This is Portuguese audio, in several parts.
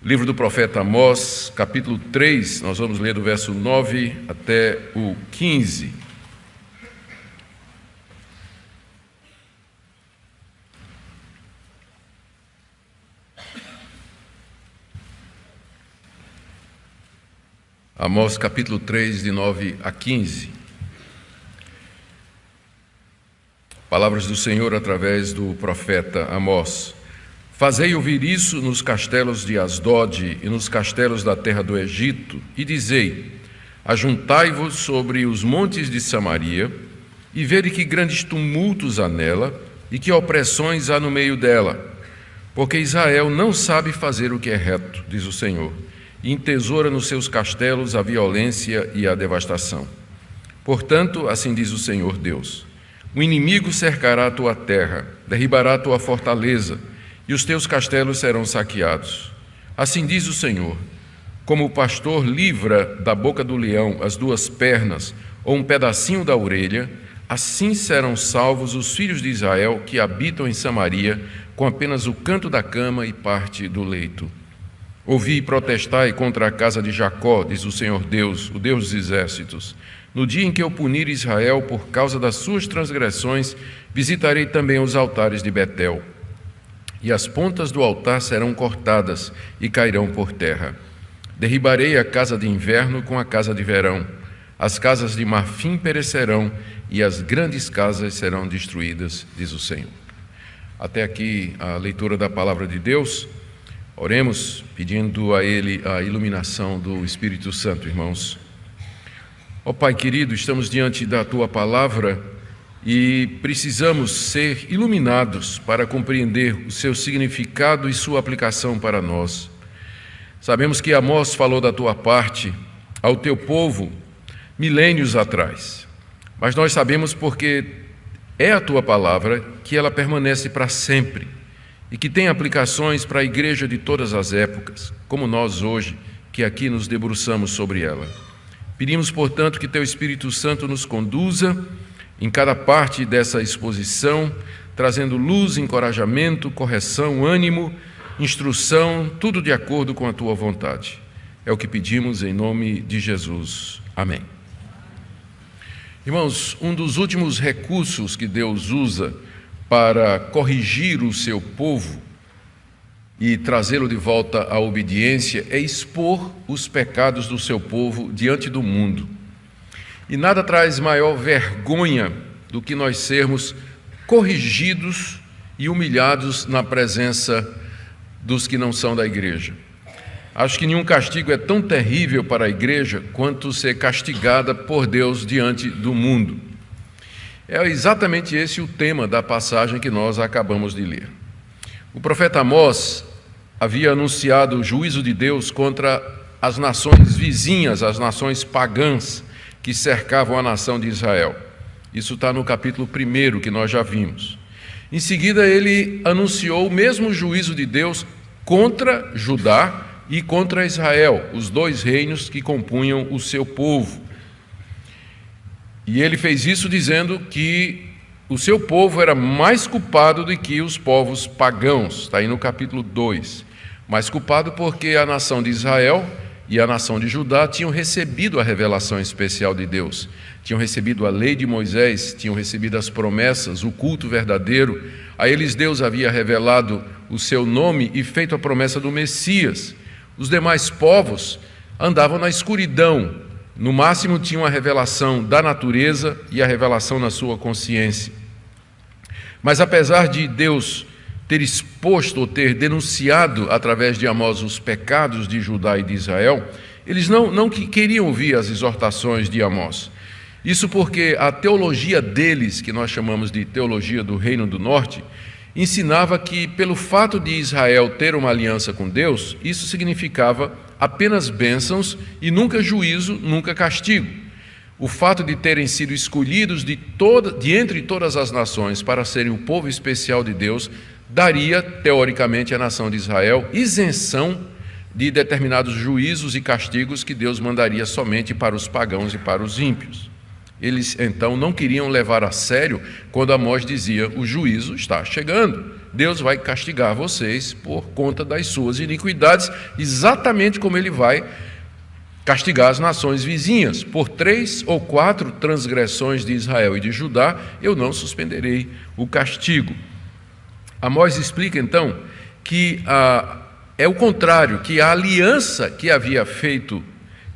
Livro do profeta Amós, capítulo 3, nós vamos ler do verso 9 até o 15. Amós, capítulo 3, de 9 a 15. Palavras do Senhor através do profeta Amós. Fazei ouvir isso nos castelos de Asdod e nos castelos da terra do Egito, e dizei: ajuntai-vos sobre os montes de Samaria, e vede que grandes tumultos há nela, e que opressões há no meio dela. Porque Israel não sabe fazer o que é reto, diz o Senhor, e entesoura nos seus castelos a violência e a devastação. Portanto, assim diz o Senhor Deus: o inimigo cercará a tua terra, derribará a tua fortaleza, e os teus castelos serão saqueados. Assim diz o Senhor: como o pastor livra da boca do leão as duas pernas ou um pedacinho da orelha, assim serão salvos os filhos de Israel que habitam em Samaria, com apenas o canto da cama e parte do leito. Ouvi e protestai contra a casa de Jacó, diz o Senhor Deus, o Deus dos exércitos. No dia em que eu punir Israel por causa das suas transgressões, visitarei também os altares de Betel. E as pontas do altar serão cortadas e cairão por terra. Derribarei a casa de inverno com a casa de verão. As casas de marfim perecerão e as grandes casas serão destruídas, diz o Senhor. Até aqui a leitura da palavra de Deus. Oremos pedindo a Ele a iluminação do Espírito Santo, irmãos. Ó Pai querido, estamos diante da Tua palavra e precisamos ser iluminados para compreender o seu significado e sua aplicação para nós. Sabemos que Amós falou da tua parte ao teu povo milênios atrás, mas nós sabemos porque é a tua palavra que ela permanece para sempre e que tem aplicações para a igreja de todas as épocas, como nós hoje, que aqui nos debruçamos sobre ela. Pedimos, portanto, que teu Espírito Santo nos conduza em cada parte dessa exposição, trazendo luz, encorajamento, correção, ânimo, instrução, tudo de acordo com a tua vontade. É o que pedimos em nome de Jesus. Amém. Irmãos, um dos últimos recursos que Deus usa para corrigir o seu povo e trazê-lo de volta à obediência é expor os pecados do seu povo diante do mundo. E nada traz maior vergonha do que nós sermos corrigidos e humilhados na presença dos que não são da igreja. Acho que nenhum castigo é tão terrível para a igreja quanto ser castigada por Deus diante do mundo. É exatamente esse o tema da passagem que nós acabamos de ler. O profeta Amós havia anunciado o juízo de Deus contra as nações vizinhas, as nações pagãs, que cercavam a nação de Israel. Isso está no capítulo 1 que nós já vimos. Em seguida, ele anunciou o mesmo juízo de Deus contra Judá e contra Israel, os dois reinos que compunham o seu povo. E ele fez isso dizendo que o seu povo era mais culpado do que os povos pagãos, está aí no capítulo 2. Mais culpado porque a nação de Israel e a nação de Judá tinham recebido a revelação especial de Deus, tinham recebido a lei de Moisés, tinham recebido as promessas, o culto verdadeiro. A eles Deus havia revelado o seu nome e feito a promessa do Messias. Os demais povos andavam na escuridão, no máximo tinham a revelação da natureza e a revelação na sua consciência. Mas apesar de Deus ter exposto ou ter denunciado através de Amós os pecados de Judá e de Israel, eles não queriam ouvir as exortações de Amós. Isso porque a teologia deles, que nós chamamos de teologia do Reino do Norte, ensinava que pelo fato de Israel ter uma aliança com Deus, isso significava apenas bênçãos e nunca juízo, nunca castigo. O fato de terem sido escolhidos de entre todas as nações para serem o povo especial de Deus, daria, teoricamente, à nação de Israel isenção de determinados juízos e castigos que Deus mandaria somente para os pagãos e para os ímpios. Eles então não queriam levar a sério quando Amós dizia: o juízo está chegando, Deus vai castigar vocês por conta das suas iniquidades, exatamente como ele vai castigar as nações vizinhas. Por 3 ou 4 transgressões de Israel e de Judá, eu não suspenderei o castigo. Amós explica então que é o contrário, que a aliança que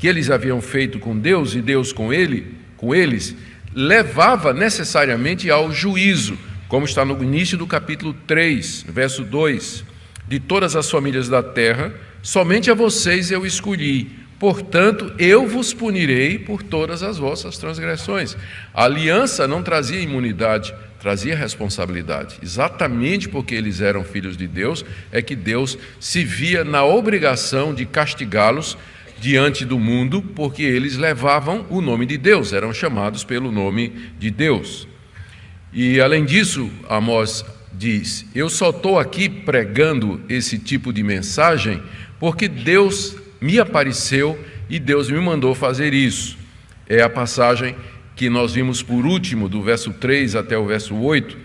eles haviam feito com Deus e Deus com eles, levava necessariamente ao juízo, como está no início do capítulo 3, verso 2: de todas as famílias da terra, somente a vocês eu escolhi, portanto eu vos punirei por todas as vossas transgressões. A aliança não trazia imunidade, trazia responsabilidade. Exatamente porque eles eram filhos de Deus, é que Deus se via na obrigação de castigá-los diante do mundo, porque eles levavam o nome de Deus, eram chamados pelo nome de Deus. E além disso, Amós diz: eu só estou aqui pregando esse tipo de mensagem porque Deus me apareceu e Deus me mandou fazer isso. É a passagem que nós vimos por último, do verso 3 até o verso 8,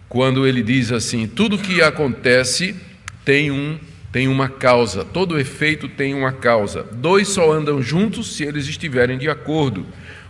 quando ele diz assim: tudo que acontece tem uma causa, todo efeito tem uma causa. 2 só andam juntos se eles estiverem de acordo.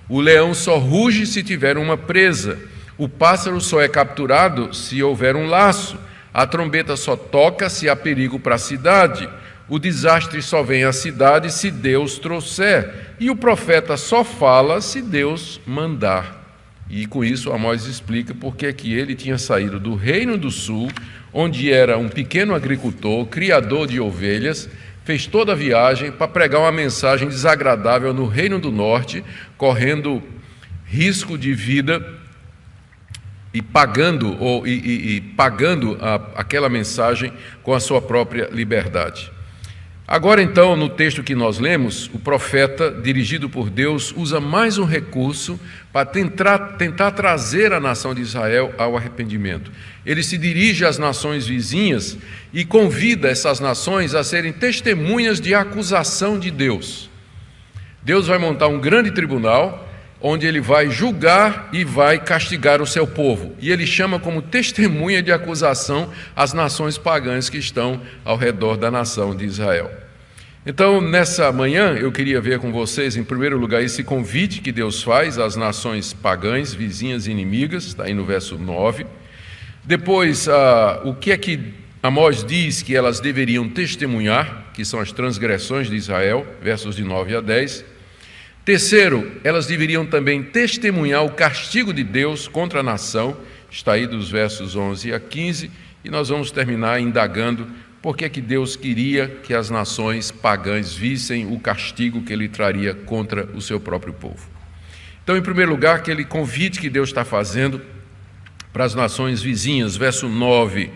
O leão só ruge se tiver uma presa. O pássaro só é capturado se houver um laço. A trombeta só toca se há perigo para a cidade. O desastre só vem à cidade se Deus trouxer. E o profeta só fala se Deus mandar. E com isso Amós explica porque é que ele tinha saído do Reino do Sul, onde era um pequeno agricultor, criador de ovelhas, fez toda a viagem para pregar uma mensagem desagradável no Reino do Norte, correndo risco de vida e pagando aquela mensagem com a sua própria liberdade. Agora então, no texto que nós lemos, o profeta, dirigido por Deus, usa mais um recurso para tentar trazer a nação de Israel ao arrependimento. Ele se dirige às nações vizinhas e convida essas nações a serem testemunhas de acusação de Deus. Deus vai montar um grande tribunal, onde ele vai julgar e vai castigar o seu povo. E ele chama como testemunha de acusação as nações pagãs que estão ao redor da nação de Israel. Então, nessa manhã, eu queria ver com vocês, em primeiro lugar, esse convite que Deus faz às nações pagãs, vizinhas e inimigas, está aí no verso 9. Depois, o que é que Amós diz que elas deveriam testemunhar, que são as transgressões de Israel, versos de 9 a 10. Terceiro, elas deveriam também testemunhar o castigo de Deus contra a nação, está aí dos versos 11 a 15, e nós vamos terminar indagando por que é que Deus queria que as nações pagãs vissem o castigo que ele traria contra o seu próprio povo. Então, em primeiro lugar, aquele convite que Deus está fazendo para as nações vizinhas, verso 9: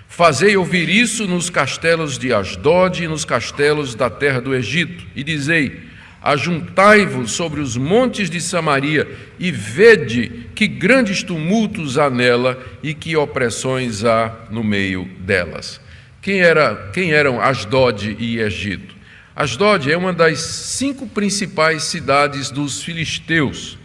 fazei ouvir isso nos castelos de Asdod e nos castelos da terra do Egito, e dizei: ajuntai-vos sobre os montes de Samaria e vede que grandes tumultos há nela e que opressões há no meio delas. Quem eram Asdod e Egito? Asdod é uma das 5 principais cidades dos filisteus.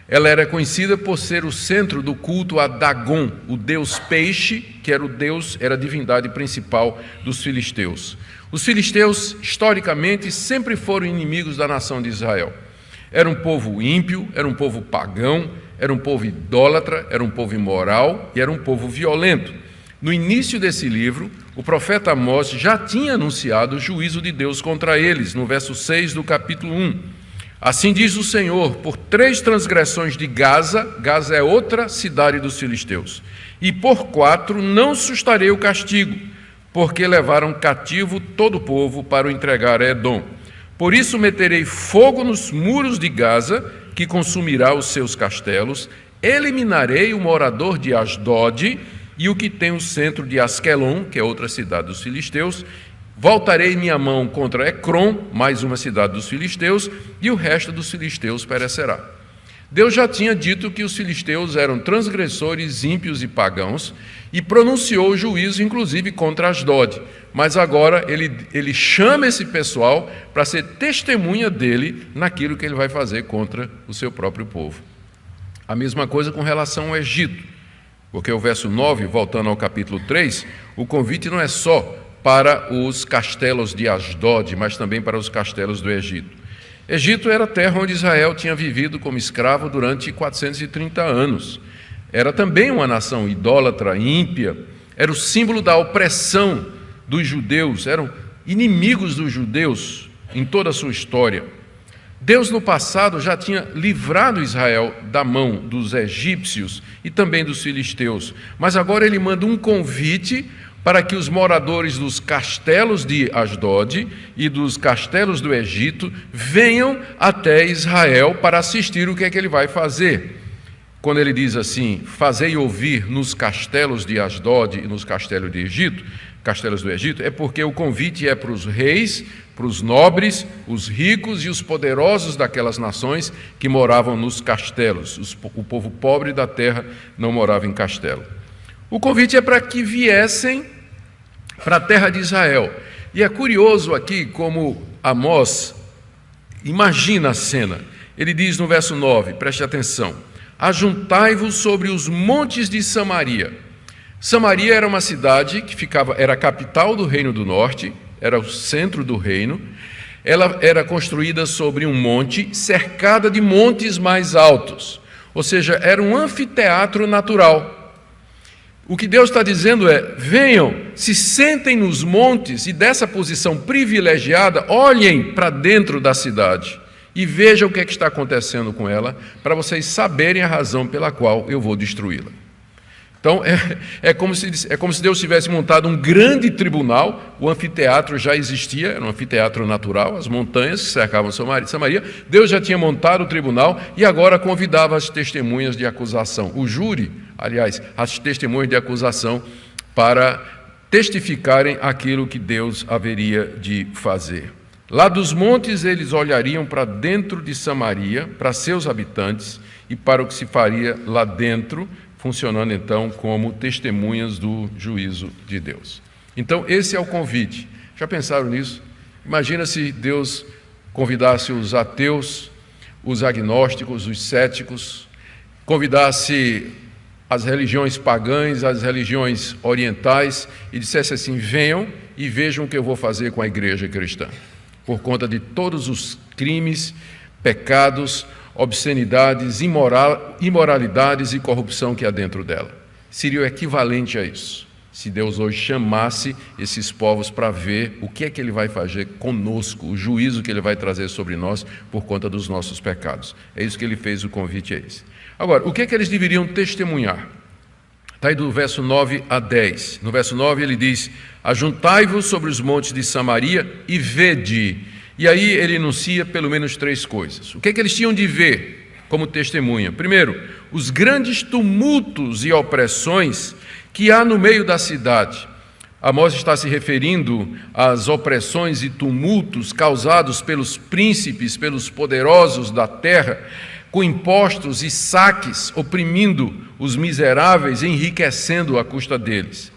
Ela era conhecida por ser o centro do culto a Dagon, o deus peixe, que era a divindade principal dos filisteus. Os filisteus, historicamente, sempre foram inimigos da nação de Israel. Era um povo ímpio, era um povo pagão, era um povo idólatra, era um povo imoral e era um povo violento. No início desse livro, o profeta Amós já tinha anunciado o juízo de Deus contra eles, no verso 6 do capítulo 1. Assim diz o Senhor: por 3 transgressões de Gaza é outra cidade dos filisteus, e por 4 não sustarei o castigo, porque levaram cativo todo o povo para o entregar a Edom. Por isso meterei fogo nos muros de Gaza, que consumirá os seus castelos, eliminarei o morador de Asdod e o que tem o centro de Asquelon, que é outra cidade dos filisteus. Voltarei minha mão contra Ecrom, mais uma cidade dos filisteus, e o resto dos filisteus perecerá. Deus já tinha dito que os filisteus eram transgressores, ímpios e pagãos, e pronunciou o juízo, inclusive, contra Asdod. Mas agora ele chama esse pessoal para ser testemunha dele naquilo que ele vai fazer contra o seu próprio povo. A mesma coisa com relação ao Egito, porque o verso 9, voltando ao capítulo 3, o convite não é só para os castelos de Asdod, mas também para os castelos do Egito. Egito era a terra onde Israel tinha vivido como escravo durante 430 anos. Era também uma nação idólatra, ímpia, era o símbolo da opressão dos judeus, eram inimigos dos judeus em toda a sua história. Deus no passado já tinha livrado Israel da mão dos egípcios e também dos filisteus, mas agora ele manda um convite para que os moradores dos castelos de Asdod e dos castelos do Egito venham até Israel para assistir o que é que ele vai fazer. Quando ele diz assim, fazei ouvir nos castelos de Asdod e nos castelos do Egito, é porque o convite é para os reis, para os nobres, os ricos e os poderosos daquelas nações que moravam nos castelos. O povo pobre da terra não morava em castelo. O convite é para que viessem para a terra de Israel. E é curioso aqui como Amós imagina a cena. Ele diz no verso 9, preste atenção, ajuntai-vos sobre os montes de Samaria. Samaria era uma cidade que era a capital do Reino do Norte, era o centro do reino. Ela era construída sobre um monte, cercada de montes mais altos. Ou seja, era um anfiteatro natural. O que Deus está dizendo é, venham, se sentem nos montes e dessa posição privilegiada, olhem para dentro da cidade e vejam o que é que está acontecendo com ela, para vocês saberem a razão pela qual eu vou destruí-la. Então, é como se Deus tivesse montado um grande tribunal. O anfiteatro já existia, era um anfiteatro natural, as montanhas que cercavam Samaria. Deus já tinha montado o tribunal e agora convidava as testemunhas de acusação. O júri, aliás, as testemunhas de acusação para testificarem aquilo que Deus haveria de fazer. Lá dos montes eles olhariam para dentro de Samaria, para seus habitantes e para o que se faria lá dentro, funcionando então como testemunhas do juízo de Deus. Então esse é o convite. Já pensaram nisso? Imagina se Deus convidasse os ateus, os agnósticos, os céticos, convidasse as religiões pagãs, as religiões orientais e dissesse assim, venham e vejam o que eu vou fazer com a igreja cristã, por conta de todos os crimes, pecados, obscenidades, imoralidades e corrupção que há dentro dela. Seria o equivalente a isso, se Deus hoje chamasse esses povos para ver o que é que Ele vai fazer conosco, o juízo que Ele vai trazer sobre nós por conta dos nossos pecados. É isso que Ele fez, o convite é esse. Agora, o que é que eles deveriam testemunhar? Está aí do verso 9 a 10. No verso 9 ele diz, ajuntai-vos sobre os montes de Samaria e vede. E aí ele enuncia pelo menos 3 coisas. O que é que eles tinham de ver como testemunha? Primeiro, os grandes tumultos e opressões que há no meio da cidade. Amós está se referindo às opressões e tumultos causados pelos príncipes, pelos poderosos da terra, com impostos e saques, oprimindo os miseráveis, enriquecendo à custa deles.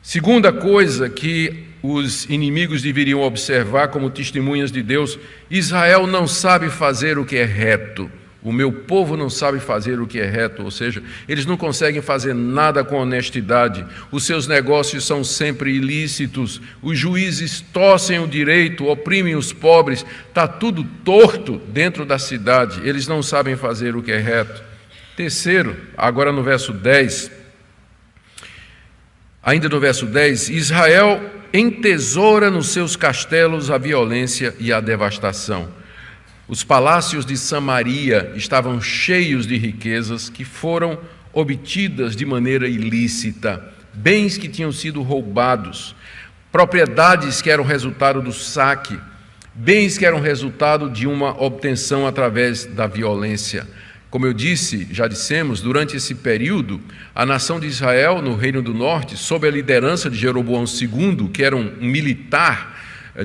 Segunda coisa que os inimigos deveriam observar como testemunhas de Deus, Israel não sabe fazer o que é reto. O meu povo não sabe fazer o que é reto, ou seja, eles não conseguem fazer nada com honestidade, os seus negócios são sempre ilícitos, os juízes torcem o direito, oprimem os pobres, está tudo torto dentro da cidade, eles não sabem fazer o que é reto. Terceiro, agora no verso 10, ainda no verso 10, Israel entesoura nos seus castelos a violência e a devastação. Os palácios de Samaria estavam cheios de riquezas que foram obtidas de maneira ilícita, bens que tinham sido roubados, propriedades que eram resultado do saque, bens que eram resultado de uma obtenção através da violência. Como eu disse, já dissemos, durante esse período, a nação de Israel, no Reino do Norte, sob a liderança de Jeroboão II, que era um militar,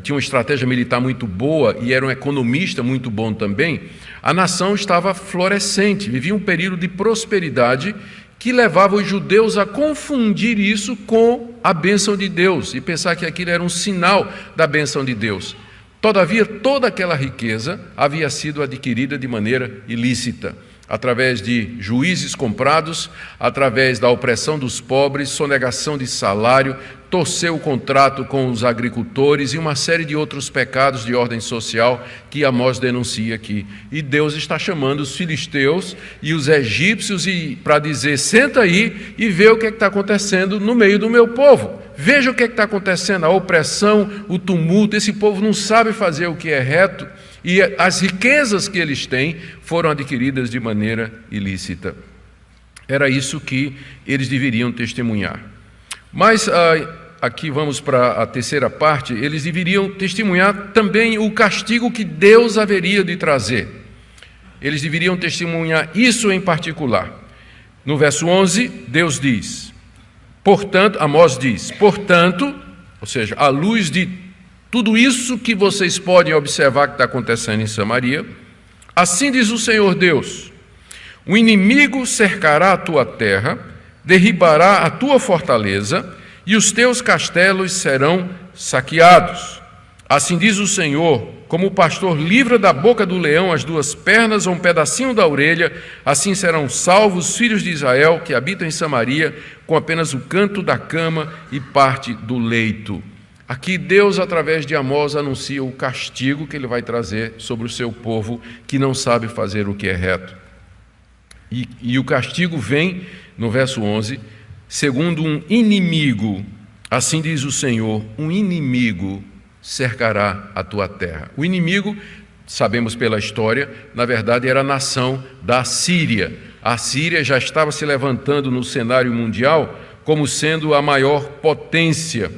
tinha uma estratégia militar muito boa e era um economista muito bom também, a nação estava florescente, vivia um período de prosperidade que levava os judeus a confundir isso com a bênção de Deus e pensar que aquilo era um sinal da bênção de Deus. Todavia, toda aquela riqueza havia sido adquirida de maneira ilícita. através de juízes comprados, através da opressão dos pobres, sonegação de salário, torceu o contrato com os agricultores e uma série de outros pecados de ordem social que Amós denuncia aqui. E Deus está chamando os filisteus e os egípcios para dizer: senta aí e vê o que está acontecendo no meio do meu povo. Veja o que está acontecendo, a opressão, o tumulto. Esse povo não sabe fazer o que é reto e as riquezas que eles têm foram adquiridas de maneira ilícita. Era isso que eles deveriam testemunhar. Mas aqui vamos para a terceira parte. Eles deveriam testemunhar também o castigo que Deus haveria de trazer. Eles deveriam testemunhar isso em particular. No verso 11, Deus diz, portanto, Amós diz, portanto, ou seja, à luz de tudo isso que vocês podem observar que está acontecendo em Samaria, assim diz o Senhor Deus: o inimigo cercará a tua terra, derribará a tua fortaleza, e os teus castelos serão saqueados. Assim diz o Senhor: como o pastor livra da boca do leão as duas pernas ou um pedacinho da orelha, assim serão salvos os filhos de Israel que habitam em Samaria, com apenas o canto da cama e parte do leito. Aqui Deus, através de Amós, anuncia o castigo que ele vai trazer sobre o seu povo que não sabe fazer o que é reto. E o castigo vem, no verso 11, segundo um inimigo. Assim diz o Senhor: um inimigo cercará a tua terra. O inimigo, sabemos pela história, na verdade era a nação da Síria. A Síria já estava se levantando no cenário mundial como sendo a maior potência.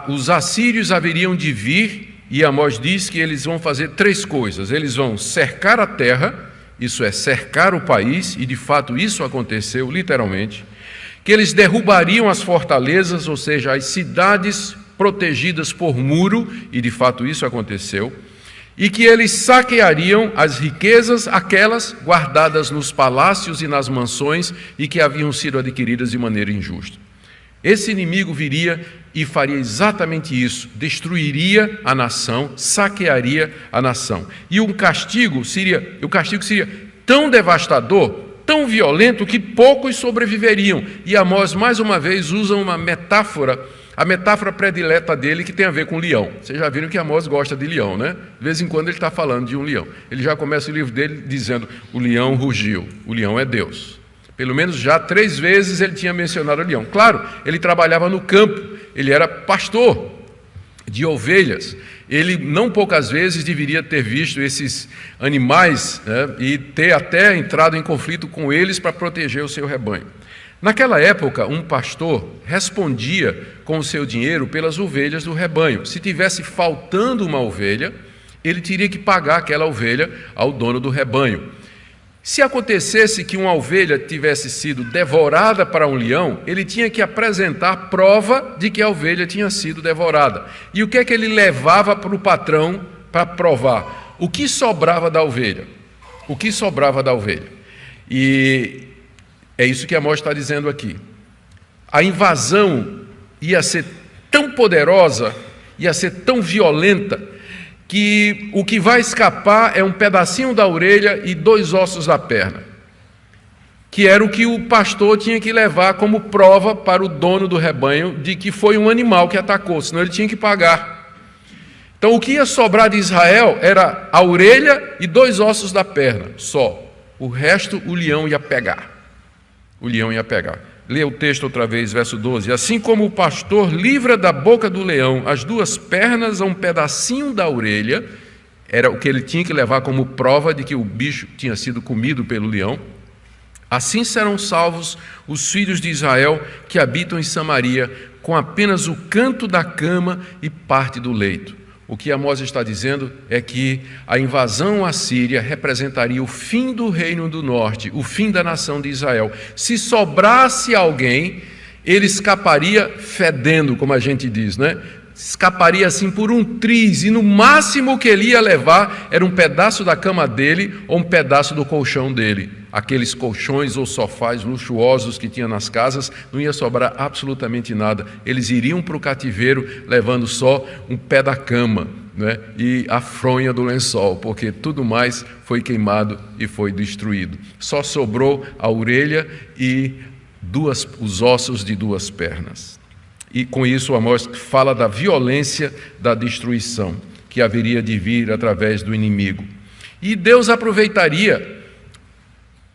Os assírios haveriam de vir, e Amós diz que eles vão fazer três coisas. Eles vão cercar a terra, isso é, cercar o país, e de fato isso aconteceu literalmente. Que eles derrubariam as fortalezas, ou seja, as cidades protegidas por muro, e de fato isso aconteceu. E que eles saqueariam as riquezas, aquelas guardadas nos palácios e nas mansões e que haviam sido adquiridas de maneira injusta. Esse inimigo viria e faria exatamente isso, destruiria a nação, saquearia a nação. E o castigo seria tão devastador, tão violento, que poucos sobreviveriam. E Amós, mais uma vez, usa uma metáfora, a metáfora predileta dele, que tem a ver com leão. Vocês já viram que Amós gosta de leão, né? De vez em quando ele está falando de um leão. Ele já começa o livro dele dizendo: o leão rugiu, o leão é Deus. Pelo menos já 3 vezes ele tinha mencionado o leão. Claro, ele trabalhava no campo, ele era pastor de ovelhas. Ele não poucas vezes deveria ter visto esses animais, né, e ter até entrado em conflito com eles para proteger o seu rebanho. Naquela época, um pastor respondia com o seu dinheiro pelas ovelhas do rebanho. Se tivesse faltando uma ovelha, ele teria que pagar aquela ovelha ao dono do rebanho. Se acontecesse que uma ovelha tivesse sido devorada para um leão, ele tinha que apresentar prova de que a ovelha tinha sido devorada. E o que é que ele levava para o patrão para provar? O que sobrava da ovelha? O que sobrava da ovelha? E é isso que Amós está dizendo aqui. A invasão ia ser tão poderosa, ia ser tão violenta, que o que vai escapar é um pedacinho da orelha e 2 ossos da perna, que era o que o pastor tinha que levar como prova para o dono do rebanho de que foi um animal que atacou, senão ele tinha que pagar. Então o que ia sobrar de Israel era a orelha e 2 ossos da perna, só. O resto o leão ia pegar. O leão ia pegar. Lê o texto outra vez, verso 12. Assim como o pastor livra da boca do leão as 2 pernas a um pedacinho da orelha, era o que ele tinha que levar como prova de que o bicho tinha sido comido pelo leão, assim serão salvos os filhos de Israel que habitam em Samaria, com apenas o canto da cama e parte do leito. O que Amós está dizendo é que a invasão assíria representaria o fim do reino do norte, o fim da nação de Israel. Se sobrasse alguém, ele escaparia fedendo, como a gente diz, né? Escaparia assim por um triz, e no máximo que ele ia levar era um pedaço da cama dele ou um pedaço do colchão dele. Aqueles colchões ou sofás luxuosos que tinha nas casas, não ia sobrar absolutamente nada. Eles iriam para o cativeiro levando só um pé da cama, né, e a fronha do lençol, porque tudo mais foi queimado e foi destruído. Só sobrou a orelha e os ossos de 2 pernas. E com isso Amós fala da violência da destruição que haveria de vir através do inimigo. E Deus aproveitaria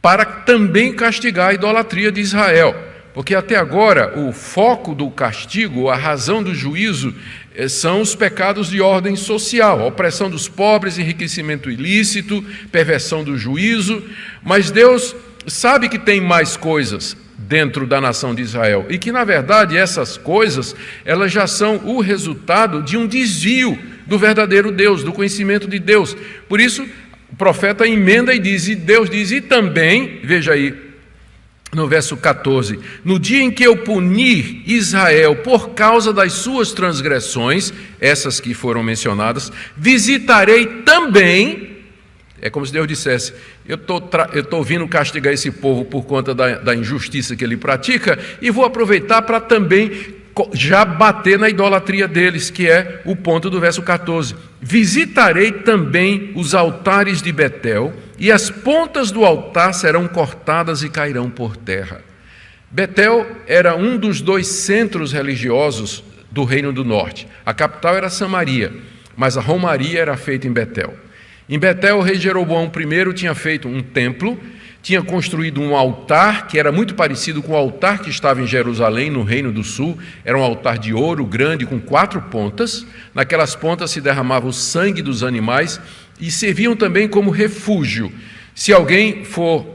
para também castigar a idolatria de Israel, porque até agora o foco do castigo, a razão do juízo, são os pecados de ordem social, a opressão dos pobres, enriquecimento ilícito, perversão do juízo, mas Deus sabe que tem mais coisas dentro da nação de Israel e que, na verdade, essas coisas, elas já são o resultado de um desvio do verdadeiro Deus, do conhecimento de Deus. Por isso, o profeta emenda e diz, e Deus diz, e também, veja aí, no verso 14, no dia em que eu punir Israel por causa das suas transgressões, essas que foram mencionadas, visitarei também, é como se Deus dissesse, eu estou vindo castigar esse povo por conta da injustiça que ele pratica, e vou aproveitar para também já bater na idolatria deles, que é o ponto do verso 14. Visitarei também os altares de Betel, e as pontas do altar serão cortadas e cairão por terra. Betel era um dos 2 centros religiosos do Reino do Norte. A capital era Samaria, mas a romaria era feita em Betel. Em Betel, o rei Jeroboão I tinha feito um templo, tinha construído um altar que era muito parecido com o altar que estava em Jerusalém, no Reino do Sul. Era um altar de ouro grande com 4 pontas. Naquelas pontas se derramava o sangue dos animais e serviam também como refúgio. Se alguém for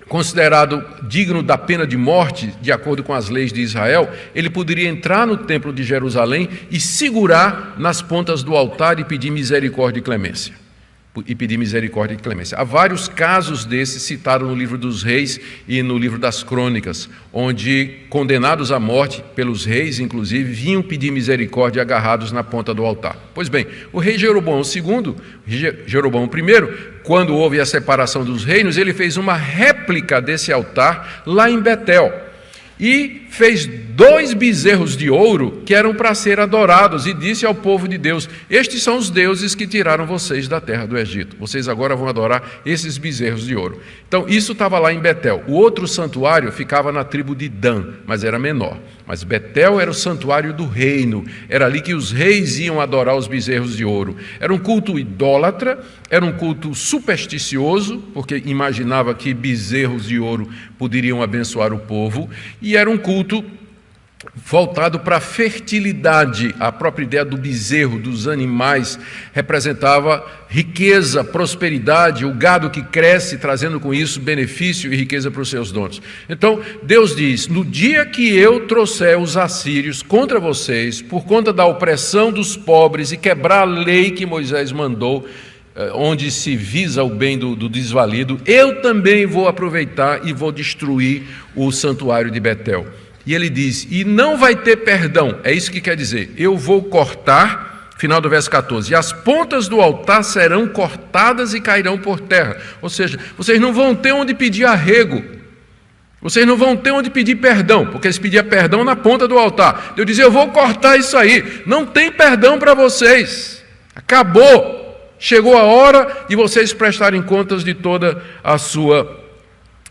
considerado digno da pena de morte, de acordo com as leis de Israel, ele poderia entrar no templo de Jerusalém e segurar nas pontas do altar e pedir misericórdia e clemência. Há vários casos desses citados no livro dos Reis e no livro das Crônicas, onde condenados à morte pelos reis, inclusive, vinham pedir misericórdia agarrados na ponta do altar. Pois bem, o rei Jeroboão II, Jeroboão I, quando houve a separação dos reinos, ele fez uma réplica desse altar lá em Betel. E fez 2 bezerros de ouro que eram para ser adorados, e disse ao povo de Deus, estes são os deuses que tiraram vocês da terra do Egito, vocês agora vão adorar esses bezerros de ouro. Então isso estava lá em Betel. O outro santuário ficava na tribo de Dan, mas era menor. Mas Betel era o santuário do reino, era ali que os reis iam adorar os bezerros de ouro. Era um culto idólatra, era um culto supersticioso, porque imaginava que bezerros de ouro poderiam abençoar o povo, e era um culto voltado para a fertilidade. A própria ideia do bezerro, dos animais, representava riqueza, prosperidade, o gado que cresce, trazendo com isso benefício e riqueza para os seus donos. Então, Deus diz, no dia que eu trouxer os assírios contra vocês, por conta da opressão dos pobres e quebrar a lei que Moisés mandou, onde se visa o bem do desvalido, eu também vou aproveitar e vou destruir o santuário de Betel. E ele diz, e não vai ter perdão, é isso que quer dizer, eu vou cortar, final do verso 14, e as pontas do altar serão cortadas e cairão por terra. Ou seja, vocês não vão ter onde pedir arrego, vocês não vão ter onde pedir perdão, porque eles pediam perdão na ponta do altar. Eu dizia, eu vou cortar isso aí, não tem perdão para vocês, acabou, chegou a hora de vocês prestarem contas de toda a sua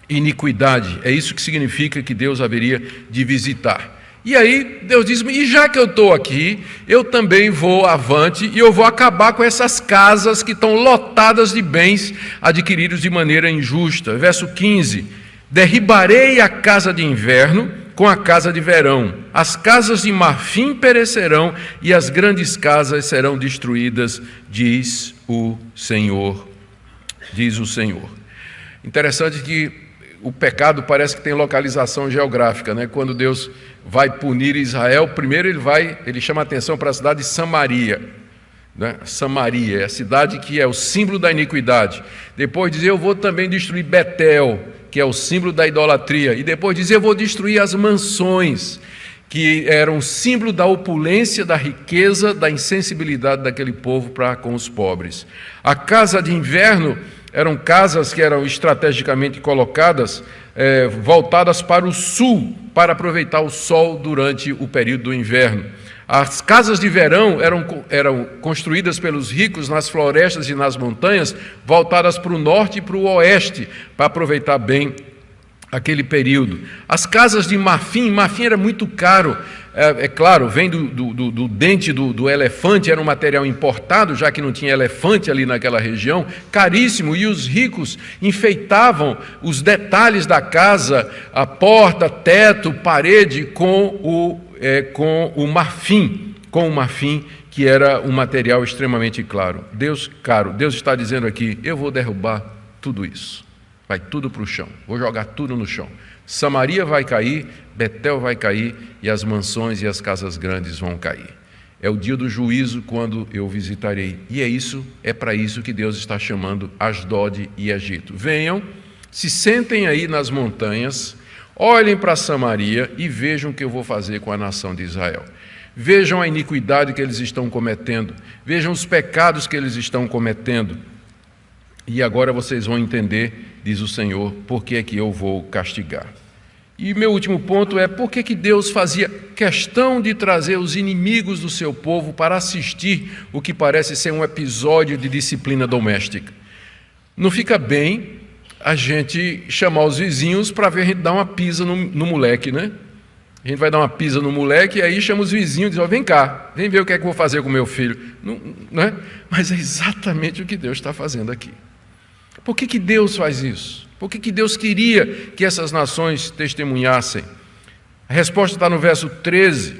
iniquidade. É isso que significa que Deus haveria de visitar. E aí Deus diz, e já que eu estou aqui, eu também vou avante e eu vou acabar com essas casas que estão lotadas de bens adquiridos de maneira injusta. Verso 15, derribarei a casa de inverno com a casa de verão, as casas de marfim perecerão e as grandes casas serão destruídas, diz o Senhor. Diz o Senhor. Interessante que o pecado parece que tem localização geográfica, né? Quando Deus vai punir Israel, primeiro ele chama a atenção para a cidade de Samaria, né? Samaria é a cidade que é o símbolo da iniquidade. Depois diz, eu vou também destruir Betel, que é o símbolo da idolatria. E depois diz, eu vou destruir as mansões, que eram símbolo da opulência, da riqueza, da insensibilidade daquele povo para com os pobres. A casa de inverno eram casas que eram estrategicamente colocadas, voltadas para o sul, para aproveitar o sol durante o período do inverno. As casas de verão eram construídas pelos ricos nas florestas e nas montanhas, voltadas para o norte e para o oeste, para aproveitar bem aquele período. As casas de marfim era muito caro, é claro, vem do dente do elefante, era um material importado, já que não tinha elefante ali naquela região, caríssimo, e os ricos enfeitavam os detalhes da casa, a porta, teto, parede, com o marfim, que era um material extremamente caro. Deus está dizendo aqui, eu vou derrubar tudo isso. Vai tudo para o chão, vou jogar tudo no chão. Samaria vai cair, Betel vai cair e as mansões e as casas grandes vão cair. É o dia do juízo quando eu visitarei. E é para isso que Deus está chamando Asdod e Egito. Venham, se sentem aí nas montanhas, olhem para Samaria e vejam o que eu vou fazer com a nação de Israel. Vejam a iniquidade que eles estão cometendo, vejam os pecados que eles estão cometendo. E agora vocês vão entender, diz o Senhor, por que é que eu vou castigar. E meu último ponto é por que Deus fazia questão de trazer os inimigos do seu povo para assistir o que parece ser um episódio de disciplina doméstica. Não fica bem a gente chamar os vizinhos para ver a gente dar uma pisa no moleque, né? A gente vai dar uma pisa no moleque e aí chama os vizinhos e diz, vem cá, vem ver o que é que eu vou fazer com o meu filho. Não, né? Mas é exatamente o que Deus está fazendo aqui. Por que Deus faz isso? Por que Deus queria que essas nações testemunhassem? A resposta está no verso 13.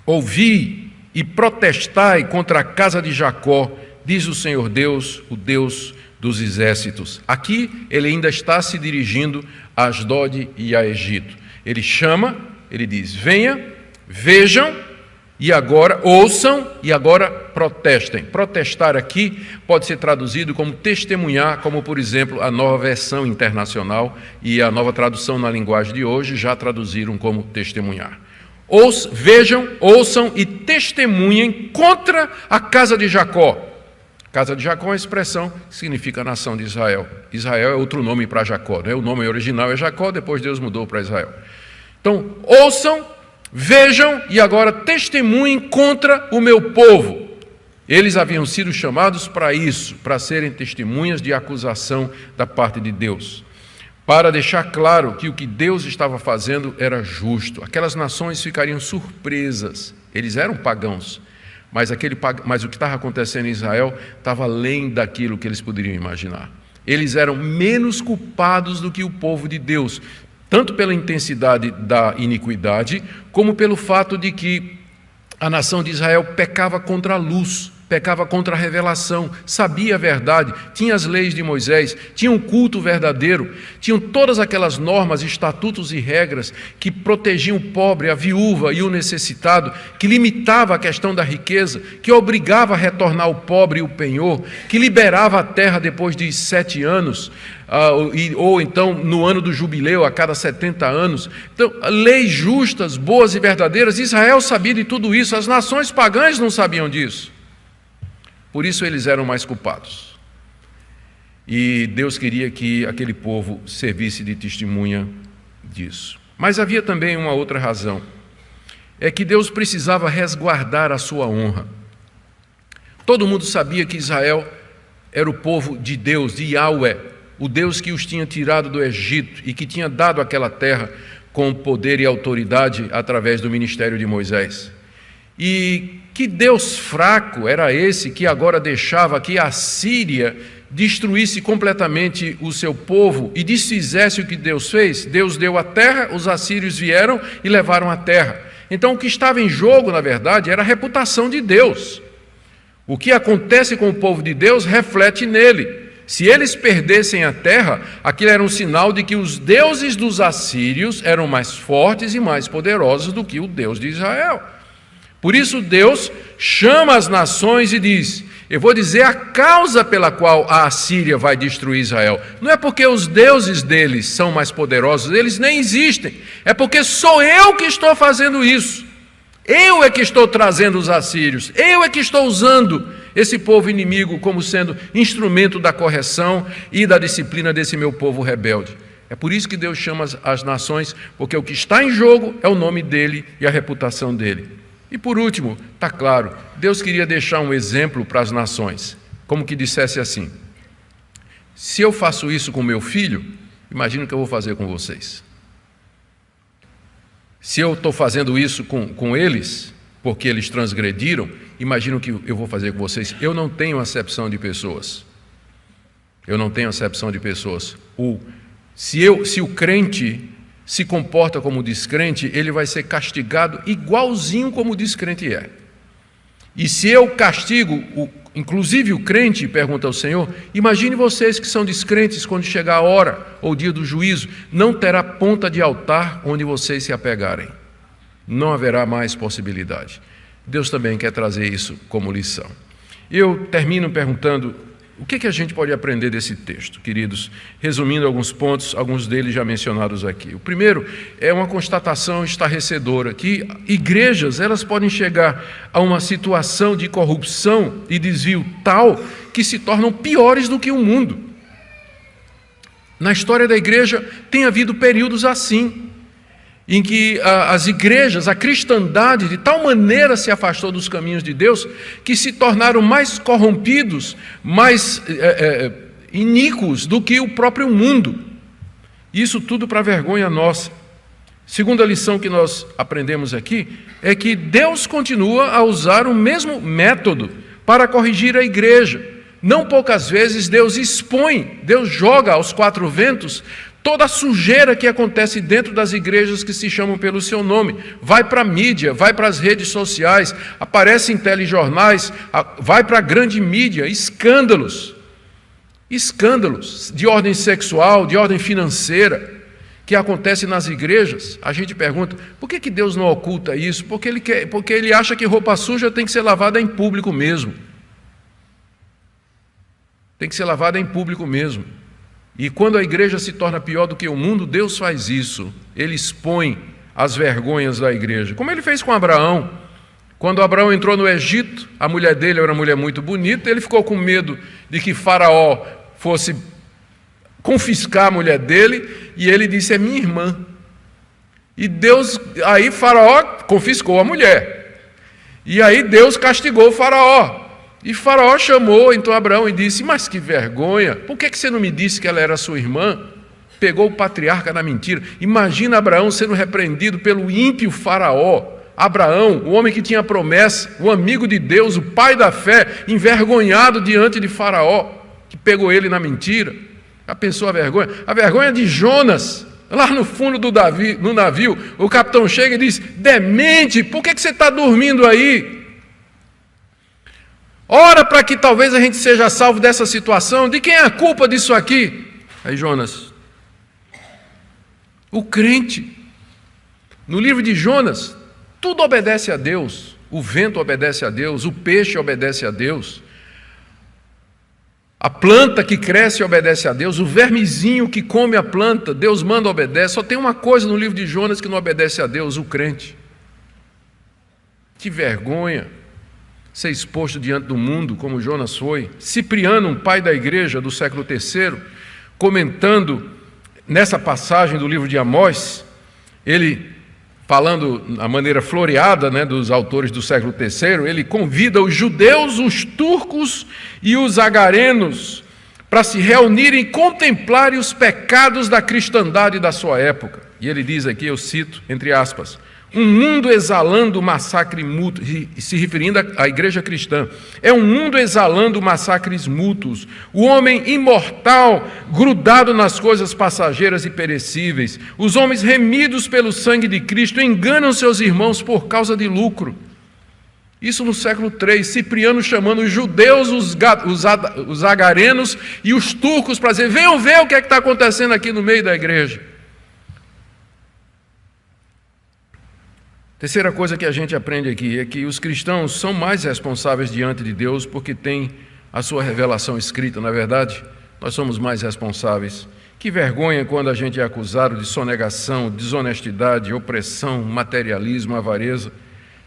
Ouvi e protestai contra a casa de Jacó, diz o Senhor Deus, o Deus dos exércitos. Aqui ele ainda está se dirigindo a Asdod e a Egito. Ele chama, ele diz, venha, vejam, e agora ouçam e agora protestem. Protestar aqui pode ser traduzido como testemunhar, como por exemplo a Nova Versão Internacional e a Nova Tradução na linguagem de hoje já traduziram como testemunhar. Vejam, ouçam e testemunhem contra a casa de Jacó. Casa de Jacó é uma expressão que significa a nação de Israel. Israel é outro nome para Jacó, né? O nome original é Jacó, depois Deus mudou para Israel. Então, ouçam, vejam e agora testemunhem contra o meu povo. Eles haviam sido chamados para isso, para serem testemunhas de acusação da parte de Deus, para deixar claro que o que Deus estava fazendo era justo. Aquelas nações ficariam surpresas. Eles eram pagãos, mas o que estava acontecendo em Israel estava além daquilo que eles poderiam imaginar. Eles eram menos culpados do que o povo de Deus, tanto pela intensidade da iniquidade, como pelo fato de que a nação de Israel pecava contra a luz, pecava contra a revelação, sabia a verdade, tinha as leis de Moisés, tinha um culto verdadeiro, tinham todas aquelas normas, estatutos e regras que protegiam o pobre, a viúva e o necessitado, que limitava a questão da riqueza, que obrigava a retornar o pobre e o penhor, que liberava a terra depois de 7 anos, ou então no ano do jubileu, a cada 70 anos. Então, leis justas, boas e verdadeiras. Israel sabia de tudo isso, as nações pagãs não sabiam disso. Por isso eles eram mais culpados. E Deus queria que aquele povo servisse de testemunha disso. Mas havia também uma outra razão. É que Deus precisava resguardar a sua honra. Todo mundo sabia que Israel era o povo de Deus, de Yahweh, o Deus que os tinha tirado do Egito e que tinha dado aquela terra com poder e autoridade através do ministério de Moisés. E que Deus fraco era esse que agora deixava que a Síria destruísse completamente o seu povo e desfizesse o que Deus fez? Deus deu a terra, os assírios vieram e levaram a terra. Então o que estava em jogo, na verdade, era a reputação de Deus. O que acontece com o povo de Deus reflete nele. Se eles perdessem a terra, aquilo era um sinal de que os deuses dos assírios eram mais fortes e mais poderosos do que o Deus de Israel. Por isso Deus chama as nações e diz, eu vou dizer a causa pela qual a Assíria vai destruir Israel. Não é porque os deuses deles são mais poderosos, eles nem existem. É porque sou eu que estou fazendo isso. Eu é que estou trazendo os assírios. Eu é que estou usando esse povo inimigo como sendo instrumento da correção e da disciplina desse meu povo rebelde. É por isso que Deus chama as nações, porque o que está em jogo é o nome dele e a reputação dele. E por último, está claro, Deus queria deixar um exemplo para as nações, como que dissesse assim: se eu faço isso com meu filho, imagina o que eu vou fazer com vocês. Se eu estou fazendo isso com eles, porque eles transgrediram, imagina o que eu vou fazer com vocês. Eu não tenho acepção de pessoas. Eu não tenho acepção de pessoas. Se o crente se comporta como descrente, ele vai ser castigado igualzinho como o descrente é. E se eu castigo, inclusive o crente, pergunta ao Senhor, imagine vocês que são descrentes, quando chegar a hora ou o dia do juízo, não terá ponta de altar onde vocês se apegarem. Não haverá mais possibilidade. Deus também quer trazer isso como lição. Eu termino perguntando, o que a gente pode aprender desse texto, queridos? Resumindo alguns pontos, alguns deles já mencionados aqui. O primeiro é uma constatação estarrecedora, que igrejas, elas podem chegar a uma situação de corrupção e desvio tal que se tornam piores do que o mundo. Na história da igreja tem havido períodos assim, em que as igrejas, a cristandade, de tal maneira se afastou dos caminhos de Deus, que se tornaram mais corrompidos, mais iníquos do que o próprio mundo. Isso tudo para vergonha nossa. Segunda lição que nós aprendemos aqui é que Deus continua a usar o mesmo método para corrigir a igreja. Não poucas vezes Deus expõe, Deus joga aos quatro ventos toda a sujeira que acontece dentro das igrejas que se chamam pelo seu nome. Vai para a mídia, vai para as redes sociais, aparece em telejornais, vai para a grande mídia, escândalos de ordem sexual, de ordem financeira, que acontecem nas igrejas. A gente pergunta, por que Deus não oculta isso? Porque ele acha que roupa suja tem que ser lavada em público mesmo. Tem que ser lavada em público mesmo. E quando a igreja se torna pior do que o mundo, Deus faz isso. Ele expõe as vergonhas da igreja. Como ele fez com Abraão. Quando Abraão entrou no Egito, a mulher dele era uma mulher muito bonita, ele ficou com medo de que Faraó fosse confiscar a mulher dele, e ele disse, é minha irmã. E aí Faraó confiscou a mulher. E aí Deus castigou o Faraó. E Faraó chamou então Abraão e disse, mas que vergonha, por que você não me disse que ela era sua irmã? Pegou o patriarca na mentira. Imagina Abraão sendo repreendido pelo ímpio Faraó. Abraão, o homem que tinha promessa, o amigo de Deus, o pai da fé, envergonhado diante de Faraó, que pegou ele na mentira. Já pensou a vergonha? A vergonha de Jonas, lá no fundo do navio, o capitão chega e diz, demente, por que você está dormindo aí? Ora para que talvez a gente seja salvo dessa situação. De quem é a culpa disso aqui? Aí Jonas, o crente, no livro de Jonas, tudo obedece a Deus. O vento obedece a Deus, o peixe obedece a Deus, a planta que cresce obedece a Deus, o vermezinho que come a planta, Deus manda, obedece. Só tem uma coisa no livro de Jonas que não obedece a Deus, o crente. Que vergonha ser exposto diante do mundo, como Jonas foi. Cipriano, um pai da igreja do século III, comentando nessa passagem do livro de Amós, ele, falando a maneira floreada, dos autores do século III, ele convida os judeus, os turcos e os agarenos para se reunirem e contemplarem os pecados da cristandade da sua época. E ele diz aqui, eu cito, entre aspas, um mundo exalando massacre mútuo, se referindo à igreja cristã, é um mundo exalando massacres mútuos, o homem imortal grudado nas coisas passageiras e perecíveis, os homens remidos pelo sangue de Cristo enganam seus irmãos por causa de lucro. Isso no século III, Cipriano chamando os judeus, os agarenos e os turcos para dizer, venham ver o que está acontecendo aqui no meio da igreja. Terceira coisa que a gente aprende aqui é que os cristãos são mais responsáveis diante de Deus porque têm a sua revelação escrita. Na verdade, nós somos mais responsáveis. Que vergonha quando a gente é acusado de sonegação, desonestidade, opressão, materialismo, avareza.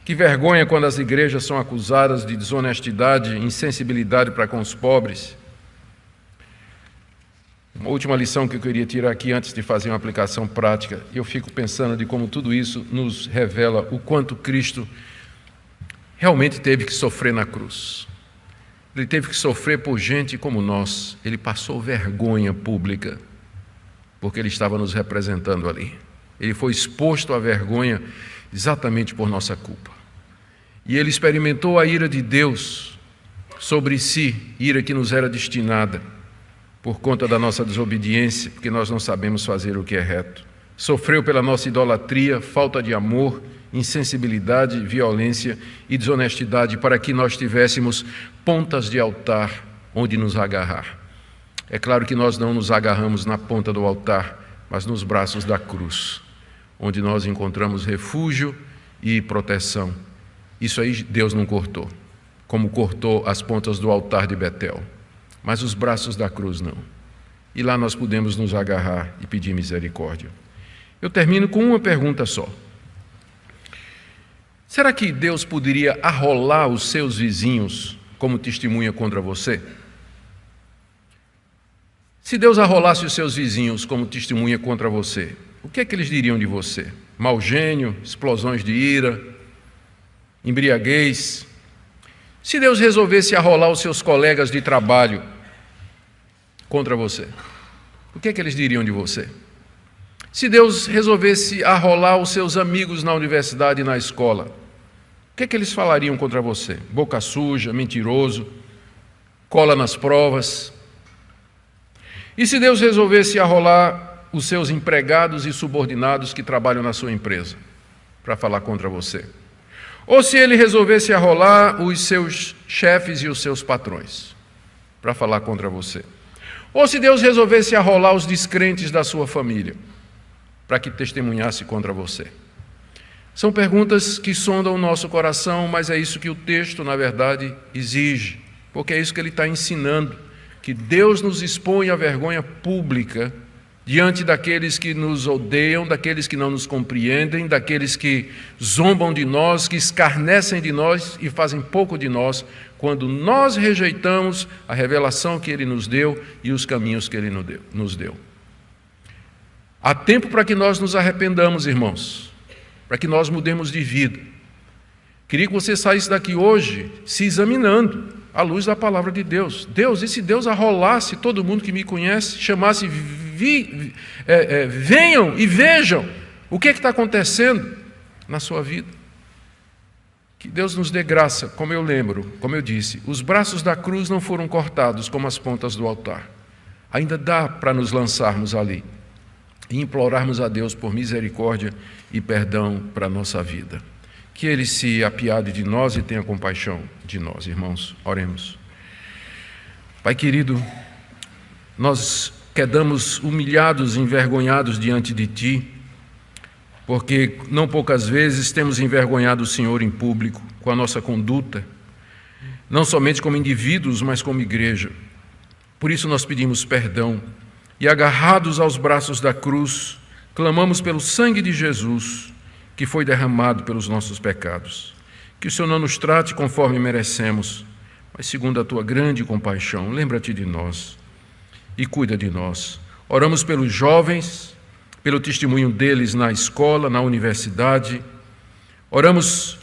Que vergonha quando as igrejas são acusadas de desonestidade, insensibilidade para com os pobres. Uma última lição que eu queria tirar aqui antes de fazer uma aplicação prática, eu fico pensando de como tudo isso nos revela o quanto Cristo realmente teve que sofrer na cruz. Ele teve que sofrer por gente como nós. Ele passou vergonha pública, porque ele estava nos representando ali. Ele foi exposto à vergonha exatamente por nossa culpa. E ele experimentou a ira de Deus sobre si, ira que nos era destinada por conta da nossa desobediência, porque nós não sabemos fazer o que é reto. Sofreu pela nossa idolatria, falta de amor, insensibilidade, violência e desonestidade, para que nós tivéssemos pontas de altar onde nos agarrar. É claro que nós não nos agarramos na ponta do altar, mas nos braços da cruz, onde nós encontramos refúgio e proteção. Isso aí Deus não cortou, como cortou as pontas do altar de Betel, mas os braços da cruz não. E lá nós podemos nos agarrar e pedir misericórdia. Eu termino com uma pergunta só. Será que Deus poderia arrolar os seus vizinhos como testemunha contra você? Se Deus arrolasse os seus vizinhos como testemunha contra você, o que é que eles diriam de você? Mau gênio, explosões de ira, embriaguez? Se Deus resolvesse arrolar os seus colegas de trabalho contra você, o que é que eles diriam de você? Se Deus resolvesse arrolar os seus amigos na universidade e na escola, o que é que eles falariam contra você? Boca suja, mentiroso, cola nas provas. E se Deus resolvesse arrolar os seus empregados e subordinados que trabalham na sua empresa para falar contra você? Ou se Ele resolvesse arrolar os seus chefes e os seus patrões para falar contra você? Ou se Deus resolvesse arrolar os descrentes da sua família para que testemunhasse contra você? São perguntas que sondam o nosso coração, mas é isso que o texto, na verdade, exige, porque é isso que ele está ensinando, que Deus nos expõe à vergonha pública diante daqueles que nos odeiam, daqueles que não nos compreendem, daqueles que zombam de nós, que escarnecem de nós e fazem pouco de nós, quando nós rejeitamos a revelação que Ele nos deu e os caminhos que Ele nos deu. Há tempo para que nós nos arrependamos, irmãos, para que nós mudemos de vida. Queria que você saísse daqui hoje se examinando à luz da palavra de Deus. Deus, e se Deus arrolasse todo mundo que me conhece, chamasse, venham e vejam o que está acontecendo na sua vida. Que Deus nos dê graça, como eu lembro, como eu disse, os braços da cruz não foram cortados como as pontas do altar. Ainda dá para nos lançarmos ali e implorarmos a Deus por misericórdia e perdão para a nossa vida. Que Ele se apiade de nós e tenha compaixão de nós, irmãos. Oremos. Pai querido, nós quedamos humilhados, envergonhados diante de Ti, porque não poucas vezes temos envergonhado o Senhor em público com a nossa conduta, não somente como indivíduos, mas como igreja. Por isso nós pedimos perdão e, agarrados aos braços da cruz, clamamos pelo sangue de Jesus, que foi derramado pelos nossos pecados. Que o Senhor não nos trate conforme merecemos, mas segundo a Tua grande compaixão. Lembra-te de nós e cuida de nós. Oramos pelos jovens, pelo testemunho deles na escola, na universidade. Oramos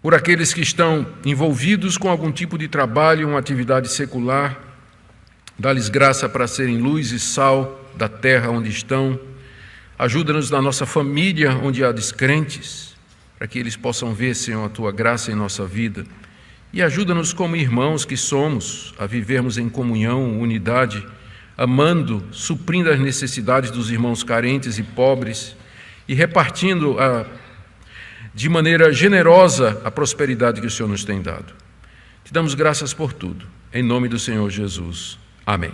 por aqueles que estão envolvidos com algum tipo de trabalho, uma atividade secular. Dá-lhes graça para serem luz e sal da terra onde estão. Ajuda-nos na nossa família, onde há descrentes, para que eles possam ver, Senhor, a Tua graça em nossa vida. E ajuda-nos como irmãos que somos, a vivermos em comunhão, unidade, amando, suprindo as necessidades dos irmãos carentes e pobres e repartindo de maneira generosa a prosperidade que o Senhor nos tem dado. Te damos graças por tudo. Em nome do Senhor Jesus. Amém.